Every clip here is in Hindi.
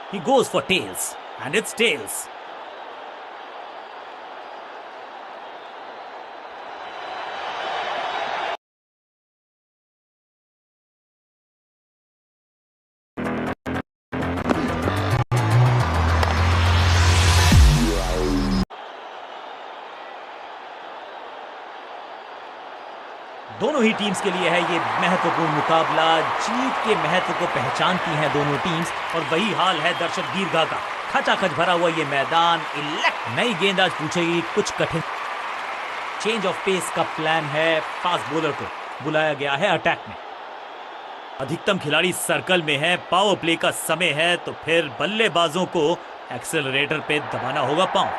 He goes for tails, and it's tails. दोनों ही टीम्स के लिए है ये महत्वपूर्ण मुकाबला। जीत के महत्व को पहचानती हैं दोनों टीम्स और वही हाल है दर्शक दीर्घा का। खचाखच भरा हुआ ये मैदान। नई गेंद आज पूछेगी कुछ कठिन। चेंज ऑफ पेस का प्लान है। फास्ट बॉलर को बुलाया गया है अटैक में। अधिकतम खिलाड़ी सर्कल में है। पावर प्ले का समय है तो फिर बल्लेबाजों को एक्सेलरेटर पे दबाना होगा पांव।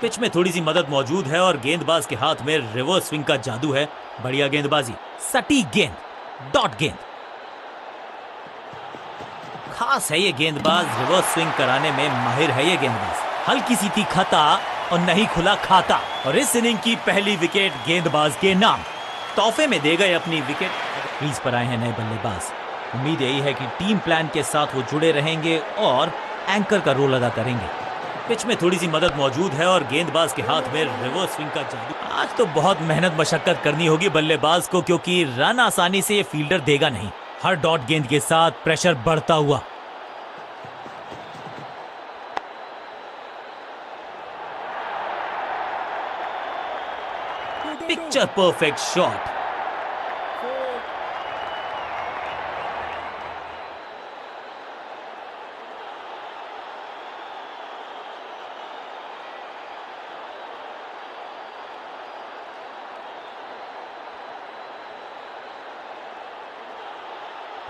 पिच में थोड़ी सी मदद मौजूद है और गेंदबाज के हाथ में रिवर्स स्विंग का जादू है। बढ़िया गेंदबाजी, सटीक गेंद, डॉट गेंद। खास है ये गेंदबाज, रिवर्स स्विंग कराने में माहिर है ये गेंदबाज। हल्की सी थी खता और नहीं खुला खाता। और इस इनिंग की पहली विकेट गेंदबाज के नाम। तोहफे में दे गए अपनी विकेट। क्रीज पर आए हैं नए बल्लेबाज। उम्मीद यही है कि टीम प्लान के साथ वो जुड़े रहेंगे और एंकर का रोल अदा करेंगे। पिच में थोड़ी सी मदद मौजूद है और गेंदबाज के हाथ में रिवर्स स्विंग का जादू। आज तो बहुत मेहनत मशक्कत करनी होगी बल्लेबाज को, क्योंकि रन आसानी से ये फील्डर देगा नहीं। हर डॉट गेंद के साथ प्रेशर बढ़ता हुआ। Picture perfect shot.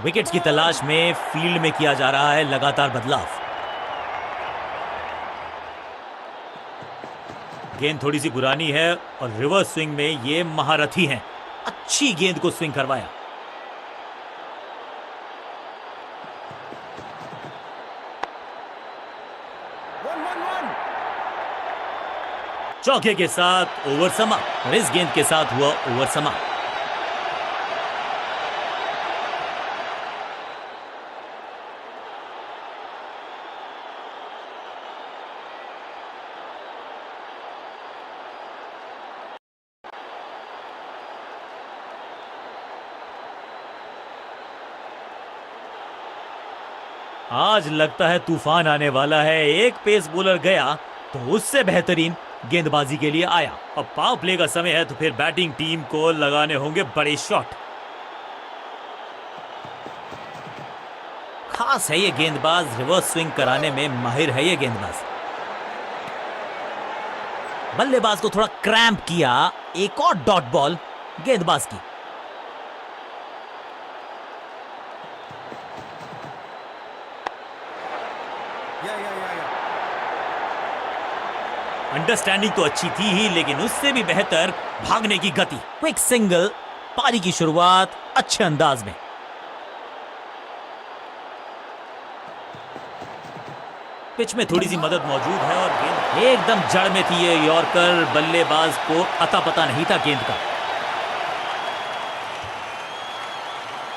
विकेट्स की तलाश में फील्ड में किया जा रहा है लगातार बदलाव। गेंद थोड़ी सी पुरानी है और रिवर्स स्विंग में ये महारथी हैं। अच्छी गेंद को स्विंग करवाया। चौके के साथ ओवर समाप्त और इस गेंद के साथ हुआ ओवर समाप्त। आज लगता है तूफान आने वाला है। एक पेस बॉलर गया तो उससे बेहतरीन गेंदबाजी के लिए आया। अब पावर प्ले का समय है तो फिर बैटिंग टीम को लगाने होंगे बड़े शॉट। खास है ये गेंदबाज, रिवर्स स्विंग कराने में माहिर है ये गेंदबाज। बल्लेबाज को थोड़ा क्रैम्प किया। एक और डॉट बॉल गेंदबाज की। अंडरस्टैंडिंग तो अच्छी थी ही, लेकिन उससे भी बेहतर भागने की गति। Quick single. पारी की शुरुआत अच्छे अंदाज में। पिच में थोड़ी सी मदद मौजूद है और गेंद एकदम जड़ में थी ये यॉर्कर। बल्लेबाज को अता पता नहीं था गेंद का।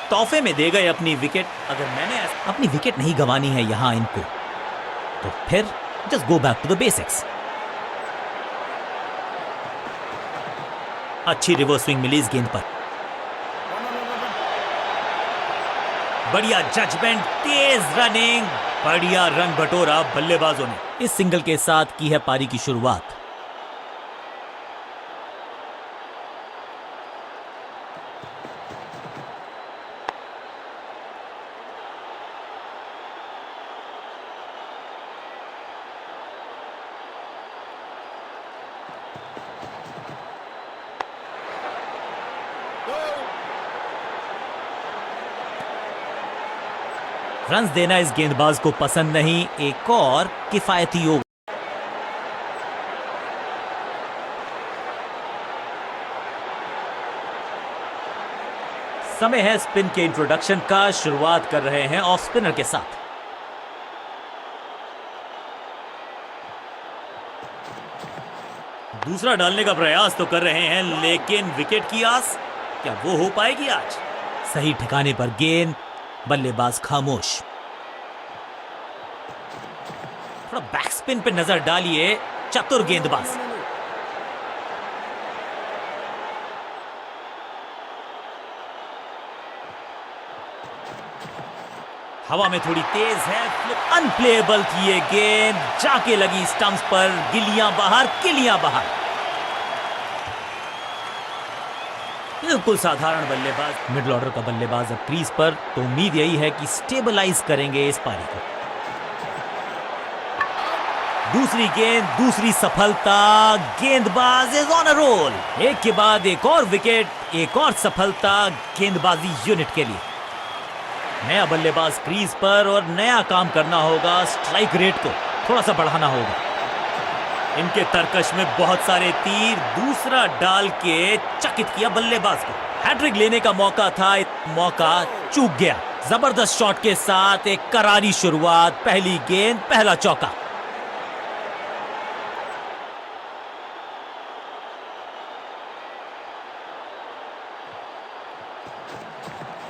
तोहफे में दे गए अपनी विकेट। अगर मैंने अपनी विकेट नहीं गंवानी है यहां इनको, तो फिर just go back to the basics. अच्छी रिवर्स स्विंग मिली इस गेंद पर। बढ़िया जजमेंट, तेज रनिंग, बढ़िया रन बटोरा बल्लेबाजों ने। इस सिंगल के साथ की है पारी की शुरुआत। रन्स देना इस गेंदबाज को पसंद नहीं। एक और किफायती ओवर। समय है स्पिन के इंट्रोडक्शन का। शुरुआत कर रहे हैं ऑफ स्पिनर के साथ। दूसरा डालने का प्रयास तो कर रहे हैं, लेकिन विकेट की आस क्या वो हो पाएगी आज? सही ठिकाने पर गेंद, बल्लेबाज खामोश। थोड़ा बैकस्पिन पे नजर डालिए, चतुर गेंदबाज। हवा में थोड़ी तेज है, अनप्लेएबल थी ये गेंद, जाके लगी स्टंप्स पर, गिलियां बाहर, किलियां बाहर। बिल्कुल साधारण बल्लेबाज। मिडिल ऑर्डर का बल्लेबाज अब क्रीज पर, तो उम्मीद यही है कि स्टेबलाइज करेंगे इस पारी को। दूसरी गेंद, दूसरी सफलता, गेंदबाज इज ऑन अ रोल। एक के बाद एक और विकेट, एक और सफलता गेंदबाजी यूनिट के लिए। नया बल्लेबाज क्रीज पर और नया काम करना होगा, स्ट्राइक रेट को थोड़ा सा बढ़ाना होगा। इनके तरकश में बहुत सारे तीर, दूसरा डाल के चकित किया बल्लेबाज को। हैट्रिक लेने का मौका था, मौका चूक गया। जबरदस्त शॉट के साथ एक करारी शुरुआत, पहली गेंद, पहला चौका।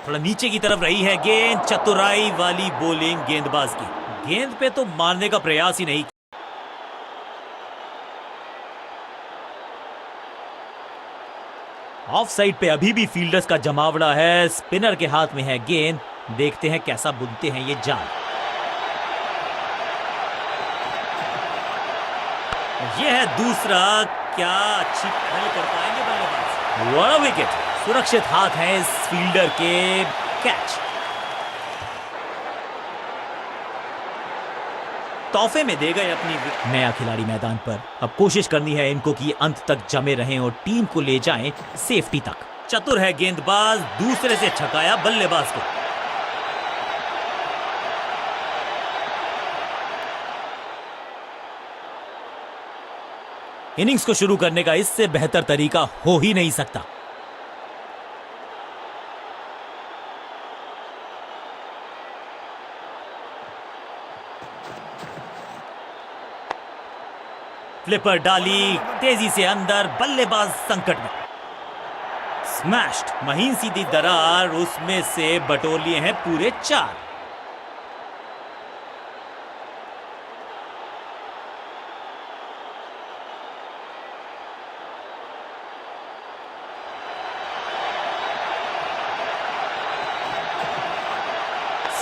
थोड़ा नीचे की तरफ रही है गेंद, चतुराई वाली बॉलिंग गेंदबाज की। गेंद पे तो मारने का प्रयास ही नहीं। ऑफ साइड पे अभी भी फील्डर्स का जमावड़ा है, स्पिनर के हाथ में है गेंद। देखते हैं कैसा बुनते हैं ये जाल। ये है दूसरा, क्या अच्छी पहल कर पाएंगे बल्लेबाज। बड़ा विकेट, सुरक्षित हाथ है इस फील्डर के, कैच। तोहफे में दे गए अपनी। नया खिलाड़ी मैदान पर, अब कोशिश करनी है इनको कि अंत तक जमे रहें और टीम को ले जाएं सेफ्टी तक। चतुर है गेंदबाज, दूसरे से छकाया बल्लेबाज को। इनिंग्स को शुरू करने का इससे बेहतर तरीका हो ही नहीं सकता। फ्लिपर डाली, तेजी से अंदर, बल्लेबाज संकट में। स्मैश्ड, महीन सीधी दरार, उसमें से बटोर लिए हैं पूरे 4।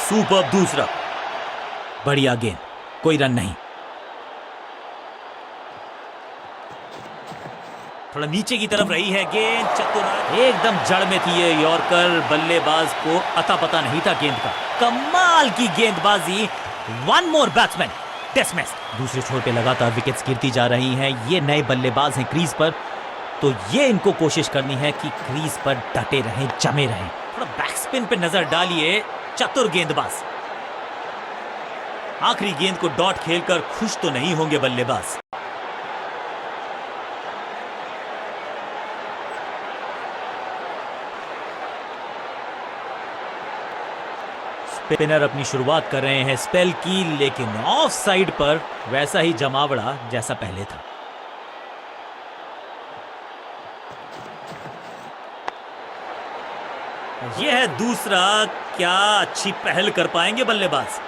सुपर दूसरा, बढ़िया गेंद, कोई रन नहीं। थोड़ा नीचे की तरफ रही है गेंद, चतुराई, एकदम जड़ में थी ये यॉर्कर, बल्लेबाज को अता पता नहीं था गेंद का। कमाल की गेंदबाजी, वन मोर बैट्समैन डिसमिस्ड। दूसरे छोर पे लगातार विकेट्स गिरती जा रही हैं। ये नए बल्लेबाज हैं क्रीज पर, तो ये इनको कोशिश करनी है कि क्रीज पर डटे रहें, जमे रहें। थोड़ा बैकस्पिन पे नजर डालिए, चतुर गेंदबाज। आखिरी गेंद को डॉट खेलकर खुश तो नहीं होंगे बल्लेबाज। स्पिनर अपनी शुरुआत कर रहे हैं स्पेल की, लेकिन ऑफ साइड पर वैसा ही जमावड़ा जैसा पहले था। यह है दूसरा, क्या अच्छी पहल कर पाएंगे बल्लेबाज।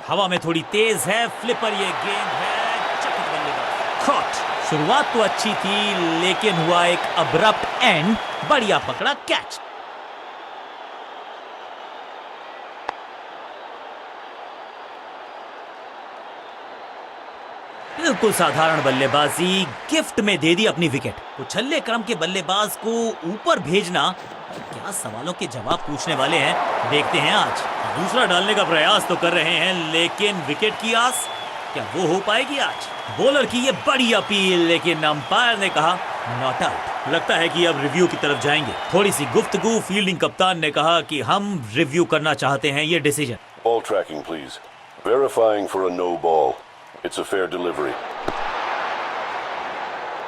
हवा में थोड़ी तेज है, फ्लिपर ये गेंद है, चकित बल्लेबाज कॉट। शुरुआत तो अच्छी थी, लेकिन हुआ एक अब्रप्ट एंड, बढ़िया पकड़ा कैच। बिल्कुल साधारण बल्लेबाजी, गिफ्ट में दे दी अपनी विकेट। उछल्ले क्रम के बल्लेबाज को ऊपर भेजना, क्या सवालों के जवाब पूछने वाले हैं, देखते हैं आज। दूसरा डालने का प्रयास तो कर रहे हैं, लेकिन विकेट की आस, क्या वो हो पाएगी आज। बॉलर की ये बड़ी अपील, लेकिन अंपायर ने कहा नॉट आउट। लगता है कि अब रिव्यू की तरफ जाएंगे। थोड़ी सी गुफ्तगू, फील्डिंग कप्तान ने कहा कि हम रिव्यू करना चाहते हैं ये decision. Ball tracking, please. Verifying for a no ball. It's a fair delivery.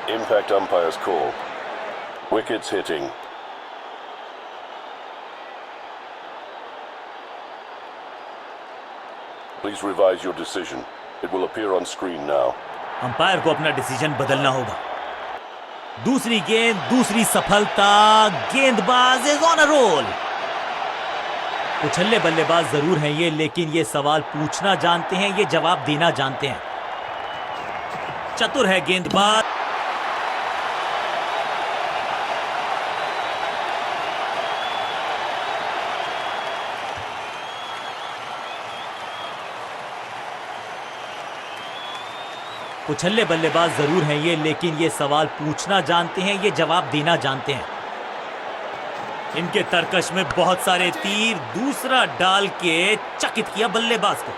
Impact umpire's call. Wickets hitting. Please revise your decision. It will appear on screen now. Umpire को अपना डिसीजन बदलना होगा। दूसरी गेंद, दूसरी सफलता, गेंदबाज इज ऑन अ रोल। उछल्ले बल्लेबाज जरूर हैं ये, लेकिन ये सवाल पूछना जानते हैं, ये जवाब देना जानते हैं। चतुर है गेंदबाज। उछल्ले बल्लेबाज जरूर हैं ये, लेकिन ये सवाल पूछना जानते हैं, ये जवाब देना जानते हैं। इनके तरकश में बहुत सारे तीर, दूसरा डाल के चकित किया बल्लेबाज को।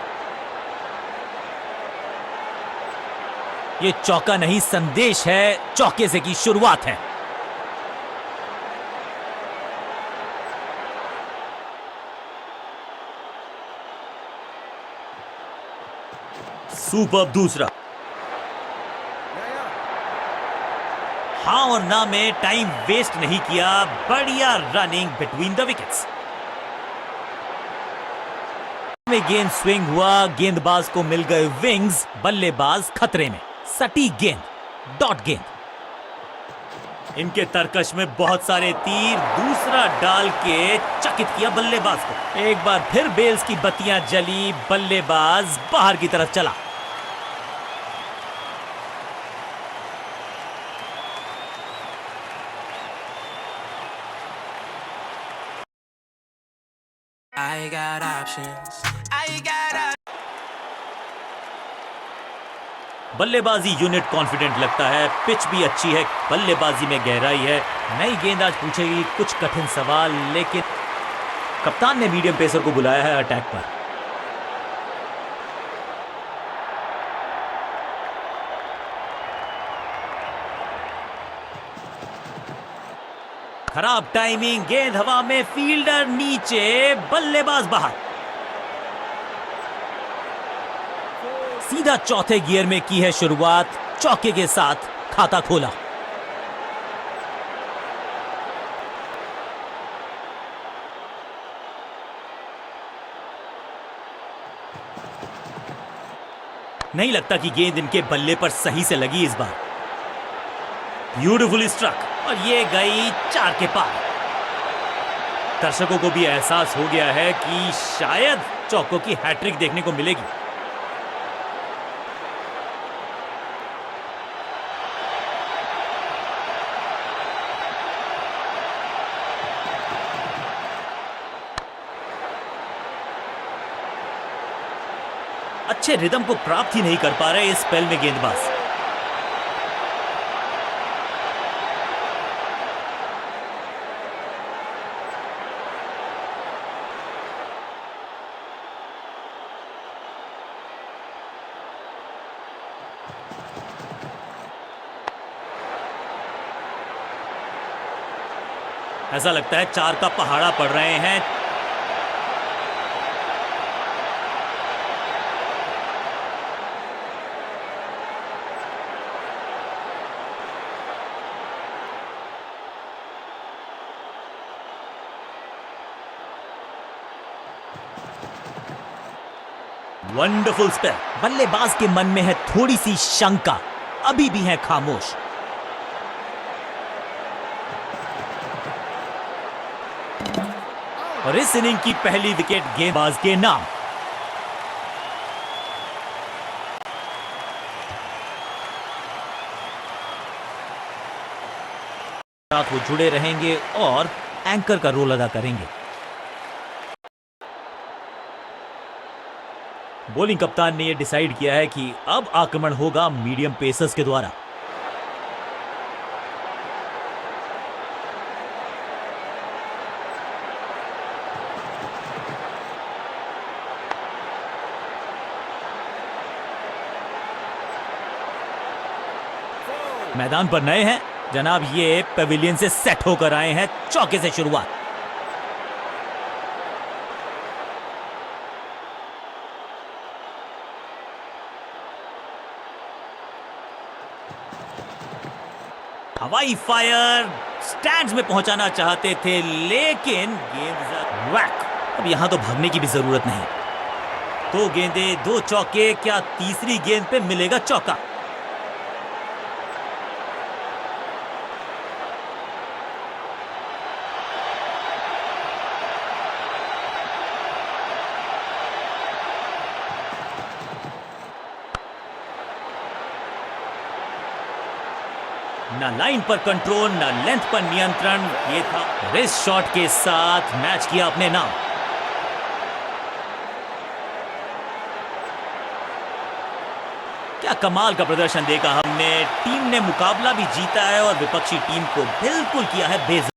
ये चौका नहीं, संदेश है, चौके से की शुरुआत है। सुपर्ब दूसरा। हाँ और ना में टाइम वेस्ट नहीं किया, बढ़िया रनिंग बिटवीन द विकेट्स। में गेंद स्विंग हुआ, गेंदबाज को मिल गए विंग्स, बल्लेबाज खतरे में। सटीक गेंद, डॉट गेंद। इनके तरकश में बहुत सारे तीर, दूसरा डाल के चकित किया बल्लेबाज को। एक बार फिर बेल्स की बत्तियां जली, बल्लेबाज बाहर की तरफ चला। I got options. बल्लेबाजी यूनिट कॉन्फिडेंट लगता है, पिच भी अच्छी है, बल्लेबाजी में गहराई है। नई गेंद आज पूछेगी कुछ कठिन सवाल, लेकिन कप्तान ने मीडियम पेसर को बुलाया है अटैक पर। खराब टाइमिंग, गेंद हवा में, फील्डर नीचे, बल्लेबाज बाहर। सीधा चौथे गियर में की है शुरुआत, चौके के साथ खाता खोला। नहीं लगता कि गेंद इनके बल्ले पर सही से लगी इस बार। ब्यूटीफुली स्ट्रक, और ये गई 4 के पार। दर्शकों को भी एहसास हो गया है कि शायद चौकों की हैट्रिक देखने को मिलेगी। अच्छे रिदम को प्राप्त ही नहीं कर पा रहे इस स्पेल में गेंदबाज। ऐसा लगता है 4 का पहाड़ा पड़ रहे हैं। Wonderful spell. बल्लेबाज के मन में है थोड़ी सी शंका, अभी भी है खामोश। और इस इनिंग की पहली विकेट गेंदबाज के नाम। साथ वो जुड़े रहेंगे और एंकर का रोल अदा करेंगे। बॉलिंग कप्तान ने यह डिसाइड किया है कि अब आक्रमण होगा मीडियम पेसर्स के द्वारा। मैदान पर नए हैं जनाब, ये पेविलियन से सेट होकर आए हैं। चौके से शुरुआत। हवाई फायर, स्टैंड्स में पहुंचाना चाहते थे, लेकिन गेंद वैक। अब यहां तो भागने की भी जरूरत नहीं। 2 गेंदे, 2 चौके, क्या तीसरी गेंद पे मिलेगा चौका? ना लाइन पर कंट्रोल, ना लेंथ पर नियंत्रण, ये था रिस्ट शॉट के साथ मैच किया अपने नाम। क्या कमाल का प्रदर्शन देखा हमने। टीम ने मुकाबला भी जीता है और विपक्षी टीम को बिल्कुल किया है बेइज्जत।